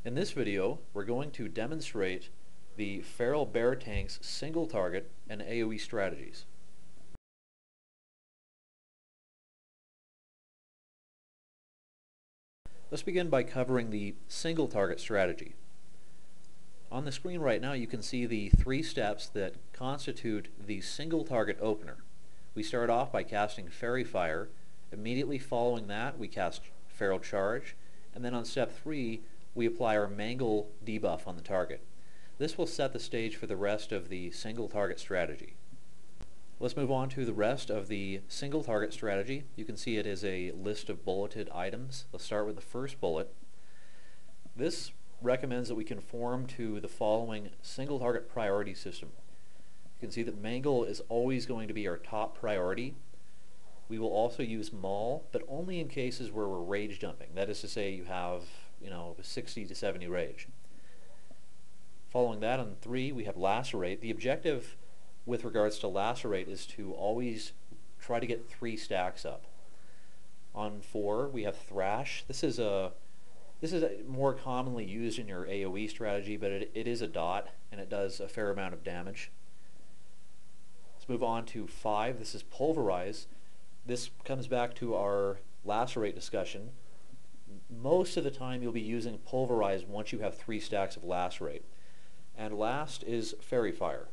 In this video, we're going to demonstrate the Feral Bear Tank's single target and AoE strategies. Let's begin by covering the single target strategy. On the screen right now you can see the 3 steps that constitute the single target opener. We start off by casting Fairy Fire. Immediately following that we cast Feral Charge, and then on step 3 we apply our Mangle debuff on the target. This will set the stage for the rest of the single target strategy. Let's move on to the rest of the single target strategy. You can see it is a list of bulleted items. Let's start with the first bullet. This recommends that we conform to the following single target priority system. You can see that Mangle is always going to be our top priority. We will also use Maul, but only in cases where we're rage dumping. That is to say you have, 60 to 70 rage. Following that, on 3 we have Lacerate. The objective with regards to Lacerate is to always try to get 3 stacks up. On 4 we have Thrash. This is more commonly used in your AoE strategy, but it is a dot and it does a fair amount of damage. Let's move on to 5. This is Pulverize. This comes back to our Lacerate discussion. Most of the time you'll be using Pulverize once you have 3 stacks of Lacerate. And last is Fairy Fire.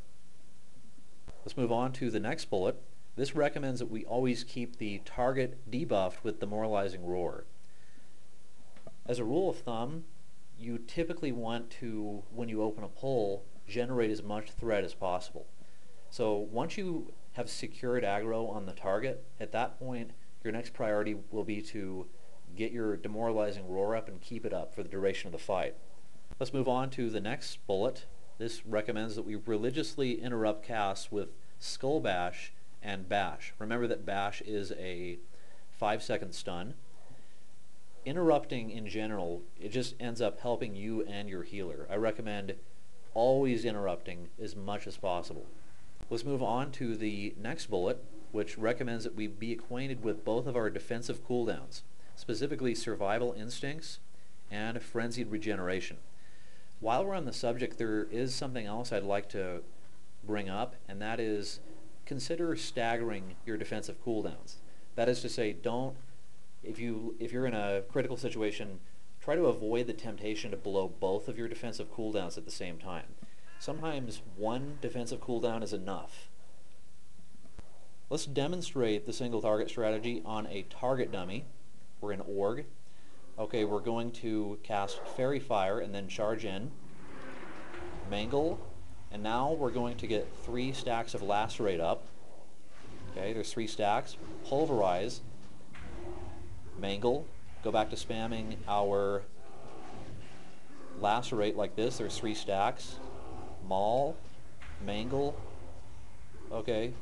Let's move on to the next bullet. This recommends that we always keep the target debuffed with Demoralizing Roar. As a rule of thumb, you typically want to, when you open a pull, generate as much threat as possible. So once you have secured aggro on the target, at that point your next priority will be to get your Demoralizing Roar up and keep it up for the duration of the fight. Let's move on to the next bullet. This recommends that we religiously interrupt casts with Skull Bash and Bash. Remember that Bash is a 5-second stun. Interrupting in general, it just ends up helping you and your healer. I recommend always interrupting as much as possible. Let's move on to the next bullet, which recommends that we be acquainted with both of our defensive cooldowns, specifically Survival Instincts and Frenzied Regeneration. While we're on the subject, there is something else I'd like to bring up, and that is consider staggering your defensive cooldowns. That is to say, if you're in a critical situation, try to avoid the temptation to blow both of your defensive cooldowns at the same time. Sometimes one defensive cooldown is enough. Let's demonstrate the single target strategy on a target dummy. We're in Org. Okay, we're going to cast Fairy Fire and then charge in. Mangle. And now we're going to get 3 stacks of Lacerate up. Okay, there's 3 stacks. Pulverize. Mangle. Go back to spamming our Lacerate like this. There's 3 stacks. Maul. Mangle. Okay.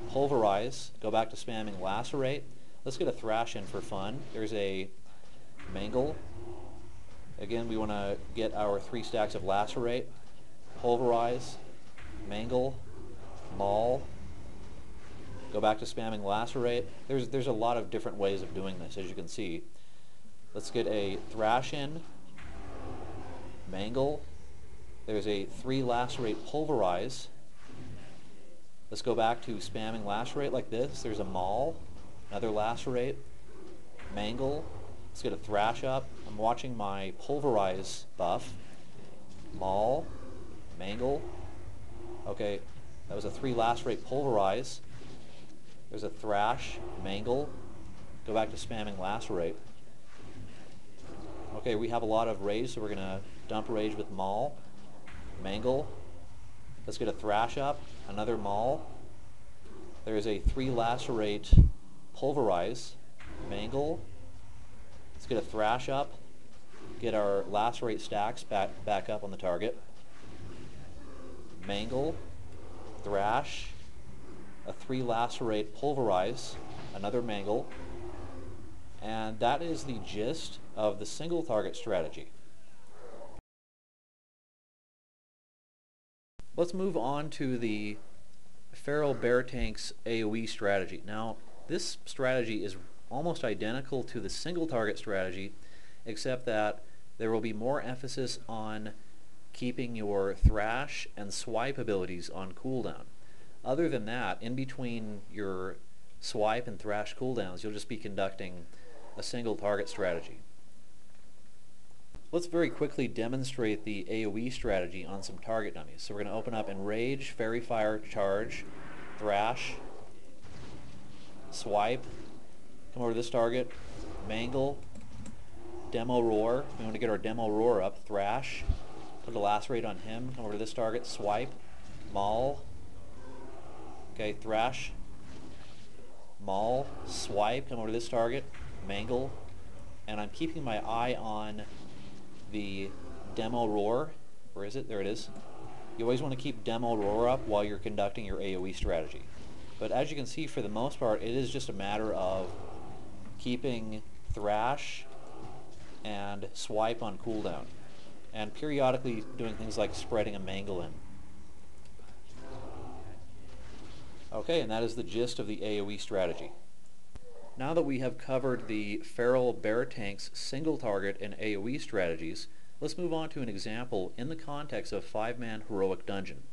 Pulverize. Go back to spamming Lacerate. Let's get a Thrash in for fun. There's a Mangle. Again, we want to get our 3 stacks of Lacerate. Pulverize. Mangle. Maul. Go back to spamming Lacerate. There's a lot of different ways of doing this, as you can see. Let's get a Thrash in. Mangle. There's a 3 Lacerate Pulverize. Let's go back to spamming Lacerate like this. There's a Maul. Another Lacerate. Mangle. Let's get a Thrash up. I'm watching my Pulverize buff. Maul. Mangle. Okay, that was a 3 Lacerate Pulverize. There's a Thrash. Mangle. Go back to spamming Lacerate. Okay, we have a lot of rage, so we're going to dump rage with Maul. Mangle. Let's get a Thrash up. Another Maul. There's a 3 Lacerate Pulverize. Mangle. Let's get a Thrash up. Get our Lacerate stacks back up on the target. Mangle. Thrash. A 3 Lacerate Pulverize. Another Mangle. And that is the gist of the single target strategy. Let's move on to the Feral Bear Tank's AoE strategy. Now, this strategy is almost identical to the single target strategy, except that there will be more emphasis on keeping your thrash and swipe abilities on cooldown. Other than that, in between your swipe and thrash cooldowns, you'll just be conducting a single target strategy. Let's very quickly demonstrate the AoE strategy on some target dummies. So we're going to open up Enrage, Fairy Fire, Charge, Thrash, Swipe, come over to this target, Mangle, Demo Roar. We want to get our Demo Roar up, Thrash, put a Lacerate on him, come over to this target, Swipe, Maul, okay, Thrash, Maul, Swipe, come over to this target, Mangle, and I'm keeping my eye on the Demo Roar. Where is it? There it is. You always want to keep Demo Roar up while you're conducting your AoE strategy. But as you can see, for the most part, it is just a matter of keeping Thrash and Swipe on cooldown, and periodically doing things like spreading a Mangle in. Okay, and that is the gist of the AoE strategy. Now that we have covered the Feral Bear Tank's single target and AoE strategies, let's move on to an example in the context of 5-man heroic dungeon.